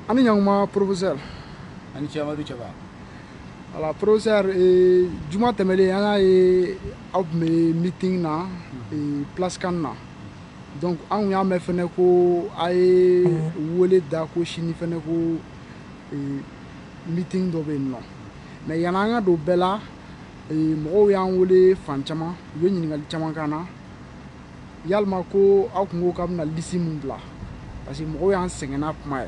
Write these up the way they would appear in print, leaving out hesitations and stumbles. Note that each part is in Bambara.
Ani Yangma professeur. Ani Amadou Thiaba. Voilà, professeur, Juma Temele, a meeting na place Kanna. Donc, on a mis fene ko aye wole da ko chini fene ko meeting do be non. Mais yananga do bela mo yan wole fan chama, yo nyingal chama kana. Yalma ko akungo kam na lisi mumbla. Parce que mo yan sengena kuma.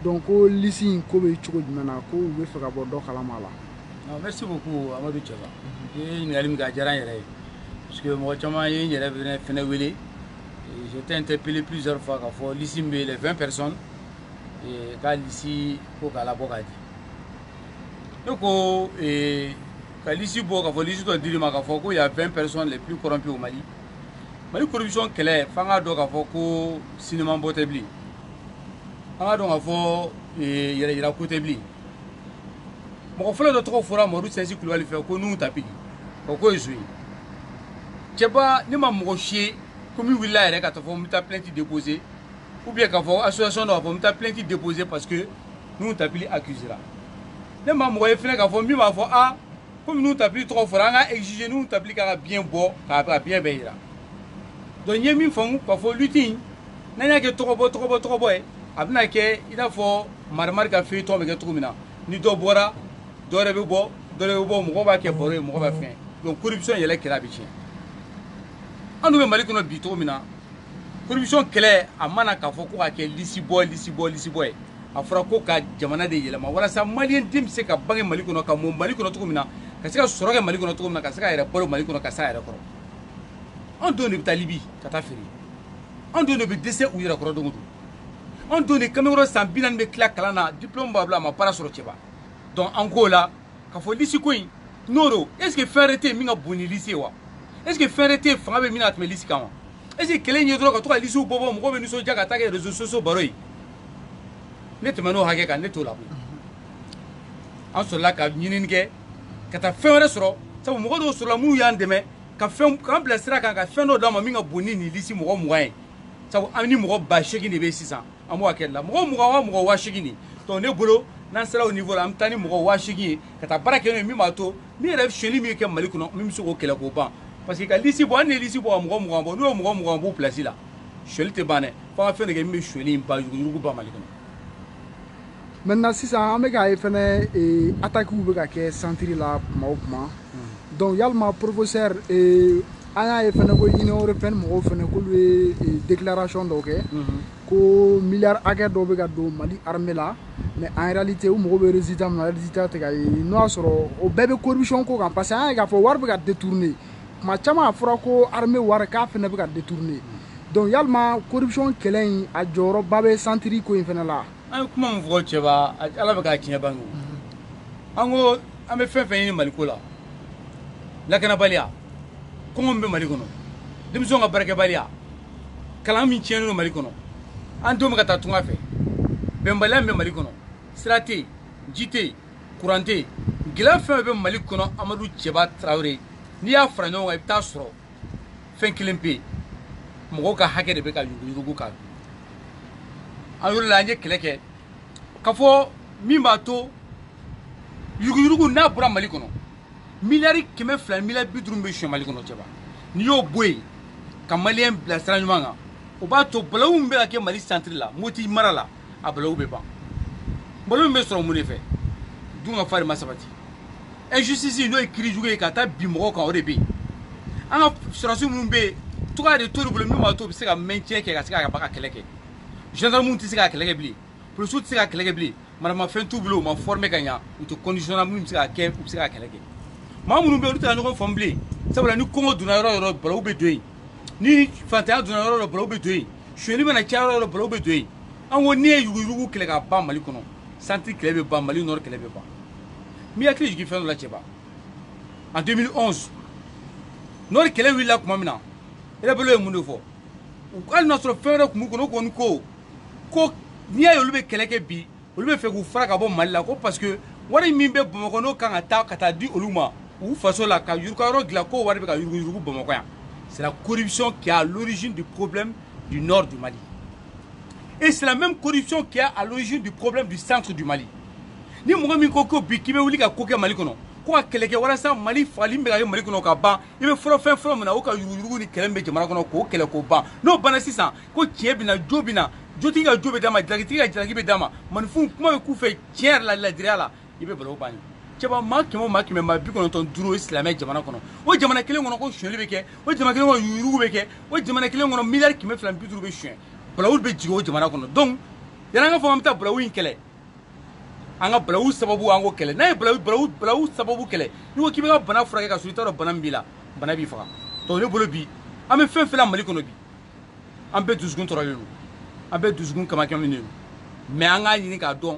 Donc, lisi ko be chuko jumena ko we feka bodo kala mala. Non, merci beaucoup Amadou Thiaba. Parce que moi, j'étais interpellé plusieurs fois ici les 20 personnes et quand ici pour la bocadi. Donc ici il y a 20 personnes les plus corrompues au Mali. Mali corruption qu'elle est, fanga donc cinéma botebli. Fanga donc il y a côté bli. Mon frère de trop fort, Maurice Sensi Koulibaly fait que nous tapis. Pourquoi je suis? Tchèba, ne m'a moché comme il a été quand on t'a plainte déposé. Ou bien quand on association on t'a plainte déposé parce que nous tapis accusé là. Ne m'a moché fait quand on m'a fait ah comme nous tapis trop fort, on a exigé nous tapis car bien beau, car bien beira. Donc y a mis fond quand faut lutter. N'a que trop beau. Abna que il a faut marmar café tombe que trop mina. Ni do bora. Donc corruption il est clair bichi. On nous Mali kono bito mina. Corruption clair a mana ka fo ko ka lisi boy. A fora ko ka jamana de yelema wala sa malien dim se ka bangi Mali kono ka mo Mali kono to mina. Ka se ka soroga Mali kono to mina ka se ka ere polo Mali kono ka sa ere koro. On donne talibi ka ta feri. On donne be dese ou ira koro dongo. On donne kamero sambina be clair kalana diplôme babla ma para soro cheba. Donc Angola, quand faut lycée quoi, Noro, est-ce que faire été minga boni lycée wa? Est-ce que faire été frappé mina atme lycée kama? Est-ce que quel est quand toi lycée ou bobo mo venu so jaga attaquer réseaux sociaux baroy? Net mano hage ka neto la. En cela ka nyininge ka ta faire soro, ça mo go do soro la mu yandeme ka fait ka blessera ka fait no dama minga boni ni lycée mo moyen. Ça amni mo ba sheki ne be 600. Amo akella mo wa sheki ni. Donc ne bolo nan sera au niveau là am tani mo wa shigi kata barake no mi mato mi ref sheli mi ke Mali kono mi so ko kela ko ban parce que ka lisi bo an lisi bo mo bo place là sheli te bané fa fa ne mi sheli ba yugo ba Mali kono. Maintenant si ça am ga fene attaque ou ga ke centre là ma donc yalma professeur ana fene ko Union européenne mo fene ko déclaration donc ko milliard agent do be ga do Mali armée là. Mais en réalité, où mon résultat, non soro au bébé corruption ko kan parce que il faut war be détourner. Ma chama afra ko armée war ka fene be détourner. Donc yalma corruption kelen a joro babe santiri ko infena la. An kuma mo fo cheba ala be ka kinya bango. Ango ame fen ni Mali ko la. La kana balia. Ko mo be Mali kono. Dimso nga barke balia. Kala mi tienu Mali kono. An do me ka ta tunga fe. Bembala be Mali kono. Sirate, jite, courante, gila fɛn bɛ Mali kɔnɔ Amadou Thiaba Traoré n'i y'a fara ɲɔgɔn kan i bɛ taa sɔrɔ fɛn kelen pe mɔgɔw ka hakɛ de bɛ ka yugu kan an yɔrɔ la an ye kɛlɛ kɛ ka fɔ min b'a to yugu n'a bɔra Mali kɔnɔ miliyari 200 miliyari 50 bɛ sɔn Mali kɔnɔ Thiaba n'i y'o bɔ yen ka maliyɛn bila sira ɲuman kan o b'a to balawu min bɛ ka kɛ Mali centre la Moti mara la a balawu bɛ ban. Ballon me sɔrɔ mun de fɛ dun ka fa de ma sabati injustice n'o ye kiiri jugu ye ka taa bi mɔgɔw kan o de bɛ yen an ka sɔrɔdasi minnu bɛ yen cogoya de t'olu bolo min b'a to u bɛ se ka maintien kɛ ka se ka ba ka kɛlɛ kɛ gendarme tɛ se ka kɛlɛ kɛ bilen policiers tɛ se ka kɛlɛ kɛ bilen maramafɛn t'u bolo u ma former ka ɲɛ u tɛ conditionnel min bɛ se ka kɛ u bɛ se ka kɛlɛ kɛ maa minnu bɛ yen olu tɛ ka ɲɔgɔn faamu bilen sabula ni kɔngɔ donna yɔrɔ o yɔrɔ balawu bɛ don yen ni fantanya donna yɔrɔ o yɔrɔ balawu bɛ don yen sonyɛli bɛna caya yɔrɔ o yɔrɔ balawu bɛ don yen an ko n'i ye yugu kɛlɛ ka ban Mali kɔnɔ Santi kɛlɛ bɛ ban Mali Nord kɛlɛ bɛ ban mi hakili jigin fɛn dɔ la Thiaba en 2011 Nord kɛlɛ wulila tuma min na rebelle ye mun de fɔ hali n'a sɔrɔ fɛn wɛrɛ tun b'u kɔnɔ o kɔni ko n'i y'a ye olu bɛ kɛlɛ kɛ bi olu bɛ fɛ k'u fara ka bɔ Mali la ko parce que wari min bɛ Bamakɔ n'o kan ka taa di olu ma u faso la ka yuruguyɔrɔ dilan k'o wari bɛ ka yurugu Bamakɔ yan c'est la corruption qui est à l'origine du problème du nord du Mali Et c'est la même corruption qui est à l'origine du problème du centre du Mali. Ni mɔgɔ min ko ko bi k'i bɛ wuli ka ko kɛ Mali kɔnɔ ko ka kɛlɛ kɛ walasa Mali fagali bɛ ka kɛ Mali kɔnɔ ka ban i bɛ fɔlɔ fɛn fɔlɔ min na o ka yuruguyurugu ni kɛlɛ bɛ jamana kɔnɔ k'o kɛlɛ k'o ban n'o banna sisan ko tiɲɛ bɛ na jo bɛ na jotigi ka jo bɛ d'a ma jalakitigi ka jalaki bɛ d'a ma maninfinw kuma bɛ k'u fɛ tiɲɛ yɛrɛ la ladiriya la i bɛ bala o ban cɛba maa kɛmɛ o maa kɛmɛ maa 95 ye silamɛ jamana kɔnɔ o jamana kelen kɔnɔ ko sonyɛli bɛ kɛ o jamana kelen kɔnɔ yuruguyurugu bɛ kɛ o jamana kelen kɔnɔ miliyari 250 bɛ sonyɛ balawu bɛ jigin o jamana kɔnɔ donc yan'an ka fɔ an bɛ taa balawu in kɛlɛ an ka balawu sababu an ko kɛlɛ n'a ye balawu sababu kɛlɛ n'i ko k'i bɛ ka bana furakɛ ka sɔrɔ i t'a dɔn bana min b'i la bana b'i faga donc ne bolo bi an bɛ fɛn fɛn la Mali kɔnɔ bi an bɛɛ dusukun tɔɔrɔlen don an bɛɛ dusukun kamakɛmɛlen don mais an k'a ɲini k'a dɔn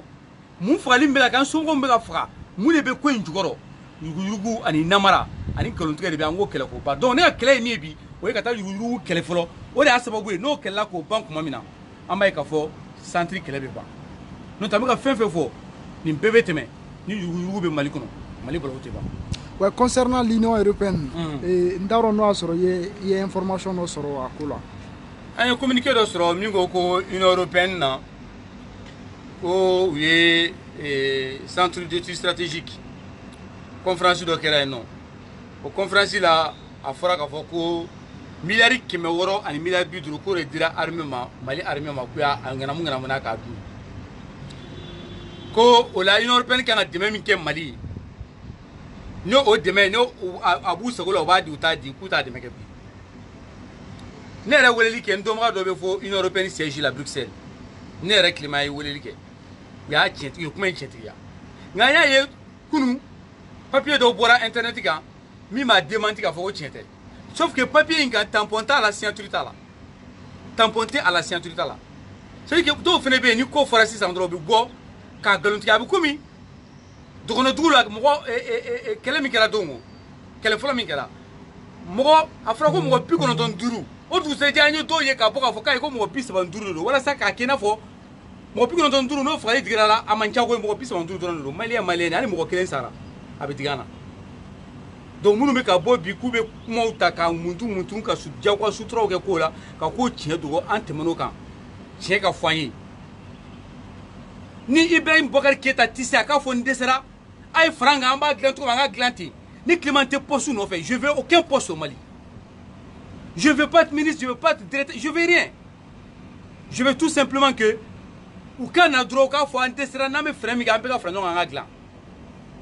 mun fagali min bɛ ka kɛ an somɔgɔw bɛ ka faga mun de bɛ ko in jukɔrɔ yuruguyurugu ani namara ani nkalontigɛ de bɛ an k'o kɛlɛ k'o ban donc ne ka kɛlɛ ye min ye bi o ye ka taa yuruguyurugu kɛlɛ fɔlɔ o de y'a sababu ye n'o kɛlɛla k'o ban tuma min na an b'a ye k'a fɔ centre kɛlɛ bɛ ban n'o tɛ an bɛ ka fɛn fɛn fɔ nin bɛɛ bɛ tɛmɛ ni yuruguyurugu bɛ Mali kɔnɔ Mali balawu tɛ ban. Ouais, concernant l'Union européenne n t'a dɔn n'o y'a sɔrɔ i ye information dɔ sɔrɔ a ko la. An ye communiqué dɔ sɔrɔ min ko ko Union européenne na ko u ye centre d'études stratégiques conférence dɔ kɛra yen nɔ o conférence la a fɔra k'a fɔ ko miliyari 600 ani miliyari 50 k'o de dira armée ma Mali armée ma k'u y'a ŋanamu-ŋanamuna k'a dun ko o la Union européenne kan ka dɛmɛ min kɛ Mali ye ni o dɛmɛ n'o a b'u sago la o b'a di u t'a di k'u t'a dɛmɛ kɛ bi ne yɛrɛ weleli kɛ n dɔnbaga dɔ bɛ fɔ Union européenne siège la Bruxelles ne yɛrɛ Clément ye weleli kɛ u y'a tiɲɛtigi kuma in tiɲɛtigiya nka n y'a ye kunun papier dɔw bɔra internet kan min m'a démenti k'a fɔ ko tiɲɛ tɛ sauf que papier in kan tampon t'a la signature t'a la tampon tɛ a la signature t'a la c'est à dire que dɔw fana bɛ yen ni ko fɔra sisan dɔrɔn u bɛ bɔ k'a nkalontigiya a bɛ komi dɔgɔnɔdugu la mɔgɔ kɛlɛ min kɛra don o kɛlɛ fɔlɔ min kɛra mɔgɔ a fɔra ko mɔgɔ 95 o dugusɛjɛ an ye dɔw ye k'a bɔ k'a fɔ k'a ye ko mɔgɔ 35 de don walasa k'a kɛ i n'a fɔ mɔgɔ 95 n'o fagali digira la a man ca koyi mɔgɔ 35 dɔrɔn de don maliyɛn hali mɔgɔ kelen sara a bɛ digi an na donc minnu bɛ ka bɔ bi k'u bɛ kumaw ta ka muntu ka jagoya suturaw kɛ k'o la ka k'o tiɲɛ dogo an tɛmɛn'o kan tiɲɛ ka fɔ an ye ni Ibrahim Boubacar Keïta tɛ se a k'a fɔ n dɛsɛra a ye fara n kan an b'a dilan cogo min an ka dilan ten ni Clément tɛ poste nɔfɛ je veux aucun poste au Mali je veux pas être ministre je veux pas être directeur je veux rien je veux tout simplement que u ka na dɔrɔn u k'a fɔ an dɛsɛra n'an bɛ fɛɛrɛ min kɛ an bɛ ka fara ɲɔgɔn kan an ka dilan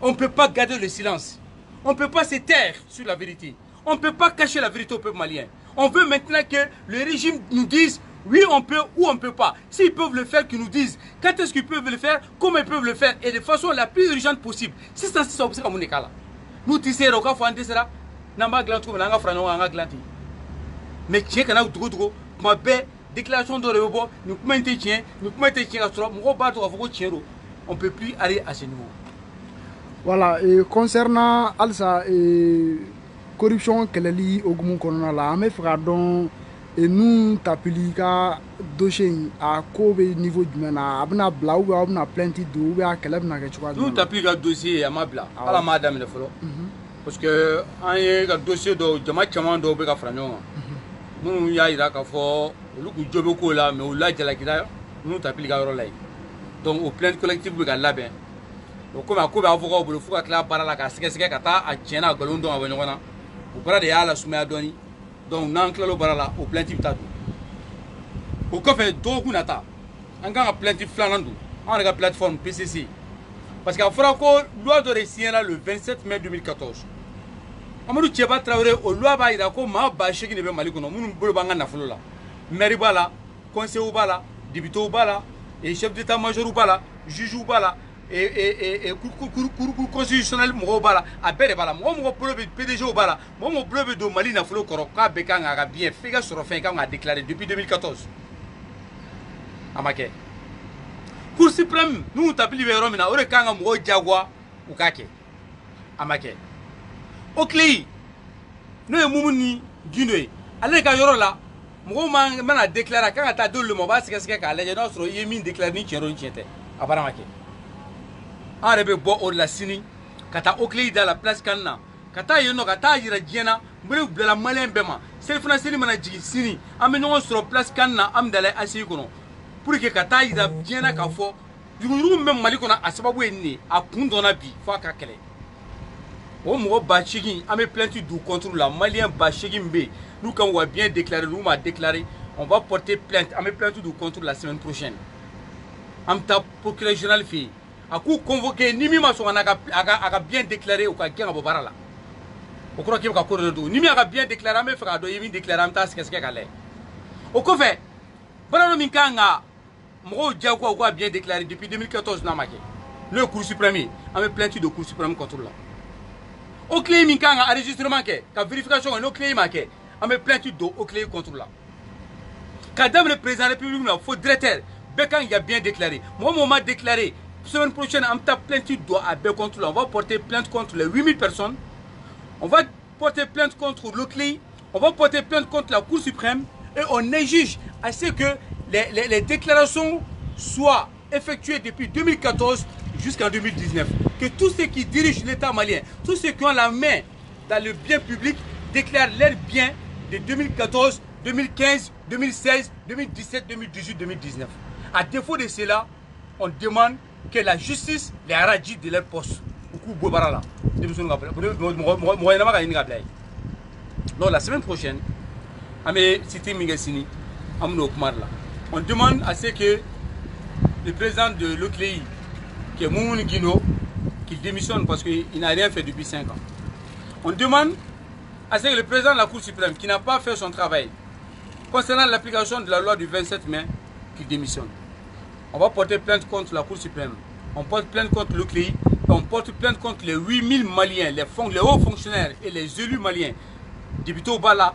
on peut pas garder le silence on peut pas se taire sur la vérité on peut pas cacher la vérité au peuple malien on veut maintenant que le régime nous dise oui, on peut ou on ne peut pas. S'ils peuvent le faire, qu'ils nous disent quand est-ce qu'ils peuvent le faire, comment ils peuvent le faire et de façon la plus urgente possible. Si ça, c'est comme on est là. Nous, tu sais, on va faire ça. On va faire ça. Mais tiens, quand on a tout, ma belle déclaration de l'Europe, nous pouvons te tiens, nous pouvons te tiens, on ne peut plus aller à ce niveau. Voilà, et concernant Alsa et corruption qu'elle lit au Goumoukona, la amé fera donc. Et nous tapili ka dossier à kobe niveau du mena abna bla ou abna plainte do ou a kala bna ke chwa nous tapili ka dossier à ma bla ala madame le folo parce que an ye ka dossier do jama chama do be ka franyo nous ya ira ka fo lu ku jobe ko la mais ou la jala kida nous tapili ka ro lay donc au plainte collective be ka labin donc comme a ko ba avocat bolo fu ka kla bara la ka sike ka ta a tiena galon do abonyo na o bara de ya la sumaya doni donc n'an kilalo bara la o plainte bɛ taa don o kɔfɛ dɔgɔkun nata an kan ka plainte filanan don an yɛrɛ ka plateforme PCC parce que a fɔra ko loi dɔ de signé la le 27 mai 2014 Amadou Thieba Traoré o loi b'a jira ko maa 80,000 de bɛ Mali kɔnɔ minnu bolo b'an ka nafolo la maire b'a la conseiller b'a la député b'a la et chef d'état-major b'a la juge b'a la et cour constitutionnel mɔgɔw b'a la a bɛɛ de b'a la mɔgɔ bolo bɛ PDG b'a la mɔgɔ bolo bɛ don Mali nafolo kɔrɔ k'a bɛɛ kan ka bien f'i ka sɔrɔ fɛn kan ka déclarer depuis 2014 a ma kɛ Cour suprême n'u tapili bɛ yɔrɔ min na o de kan ka mɔgɔw jagoya u k'a kɛ a ma kɛ o tile n'o ye Mumu ni Gindo ye ale ka yɔrɔ la mɔgɔw mana déclarer a kan ka taa d'olu ma o b'a sɛgɛsɛgɛ k'a lajɛ n'a sɔrɔ i ye min déclarer ni tiɲɛ don ni tiɲɛ tɛ a baara ma kɛ an yɛrɛ bɛ bɔ o de la sini ka taa Oclé da la place kan na ka taa yen nɔ ka taa yira diɲɛ na n bɛ bilala maliyɛn bɛɛ ma selifana seli mana jigin sini an bɛ ɲɔgɔn sɔrɔ place kan na an bɛ dala ACI kɔnɔ pour que ka taa yira diɲɛ na k'a fɔ yuguyugu min bɛ Mali kɔnɔ a sababu ye nin de a kun dɔnna bi fo a ka kɛlɛ o mɔgɔ 8,000 an bɛ plainte du contre la malien 8,000 bɛ yen n'u kan wa bien déclarer n'u m'a déclarer on va porter plainte an bɛ plainte du contre la semaine prochaine an bɛ taa procureur général fɛ yen a k'u convoqué ni min ma sɔn a ka bien déclarer u ka gɛn ka bɔ baara la o kɔrɔ k'i bɛ ka ko dɔ don ni min a ka bien déclarer an bɛ fɛ k'a dɔn i ye min déclarer an bɛ taa sɛgɛsɛgɛ k'a lajɛ o kɔfɛ baara dɔ min kan ka mɔgɔw diyagoya u ka bien déclarer depuis 2014 n'a ma kɛ n'o ye cour suprême ye an bɛ plainte de cour suprême contre la o clé min kan ka enregistrement kɛ ka vérification kɛ n'o clé ma kɛ an bɛ plainte do o clé contre la ka daminɛ président de la république na fo directeur bɛɛ kan k'i bien déclarer mɔgɔ mɔgɔ ma déclarer semaine prochaine an bɛ taa plainte do a bɛɛ contre la on va porter plainte contre les 8 000 personnes on va porter plainte contre le clé on va porter plainte contre la cour suprême et on exige à ce que les déclarations soient effectuées depuis 2014 jusqu'en 2019. Que tous ceux qui dirigent l'État malien, tous ceux qui ont la main dans le bien public, déclarent leurs biens de 2014, 2015, 2016, 2017, 2018, 2019. À défaut de cela, on demande que la justice les radie de leur poste. Donc la semaine prochaine, on demande à ce que le président de l'OCLEI, qui est Moumouni Guino, qu'il démissionne parce qu'il n'a rien fait depuis 5 ans. On demande à ce que le président de la Cour suprême, qui n'a pas fait son travail, concernant l'application de la loi du 27 mai, qu'il démissionne. On va porter plainte contre la Cour suprême, on porte plainte contre l'OCLEI, on porte plainte contre les 8 000 Maliens, les hauts fonctionnaires et les élus maliens, députés au Bala,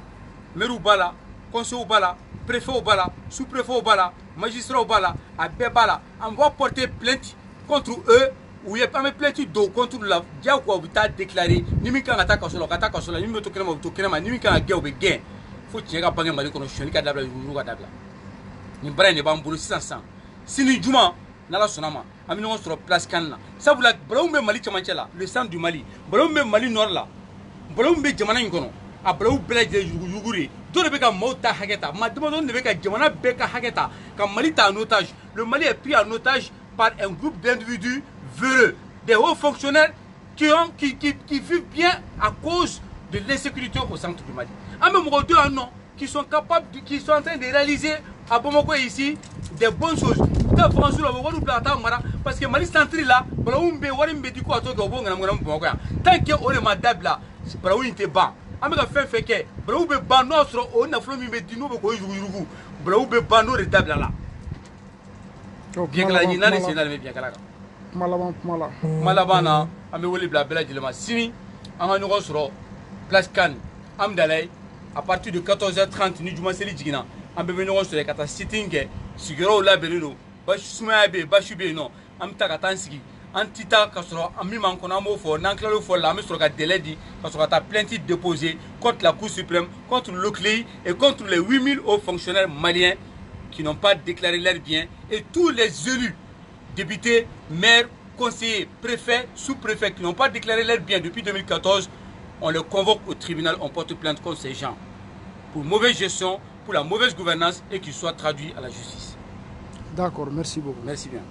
maire au Bala, conseil au Bala, préfet au Bala, sous-préfet au Bala, magistrat au Bala, abbé Bala. On va porter plainte contre eux ou il y a pas de plainte contre la dia quoi vous t'a déclaré ni mi kan attaque sur la ni mi to kenema ni mi kan gain ou gain faut tirer ka bangue mali kono shoni ka dabla yu ka dabla ni bara ne ba mbulu 600 sini juma nala sonama amino on sur place kanna sabula balombe mali chamancela le centre du Mali balombe mali nord là balombe jamana ngono a balaw belaje yuguri do de be ka mota haketa ma demandon de be ka jamana be ka haketa ka Mali ta en otage le Mali est pris en otage par un groupe d'individus véreux, des hauts fonctionnaires qui vivent bien à cause de l'insécurité au centre du Mali. En même temps, qui sont capables, qui sont en train de réaliser à Bamako ici des bonnes choses. Parce que Mali centre là, tant qu'on est madame là, c'est pas où il était bas. Amega fait que Braou be bano sur on a flomi be dino be ko yugu Braou be bano de table là. Bien que la ni na c'est na bien que la. Malabana ame woli bla bela dilema sini anga no sur place Cannes am dalay à partir de 14h30 ni juma seli jigina am be no sur kata sitting sigiro la belino ba suma be ba shube no am ta kata sigi antita kasoro ami man kona mo fo nan claro fo la mi sur ka délai di kasoro ta plainte déposée contre la Cour suprême, contre l'OCLEI et contre les 8 000 hauts fonctionnaires maliens qui n'ont pas déclaré leurs biens et tous les élus, députés, maires, conseillers, préfets, sous-préfets qui n'ont pas déclaré leurs biens depuis 2014, on les convoque au tribunal, on porte plainte contre ces gens pour mauvaise gestion, pour la mauvaise gouvernance et qu'ils soient traduits à la justice. D'accord, merci beaucoup. Merci bien.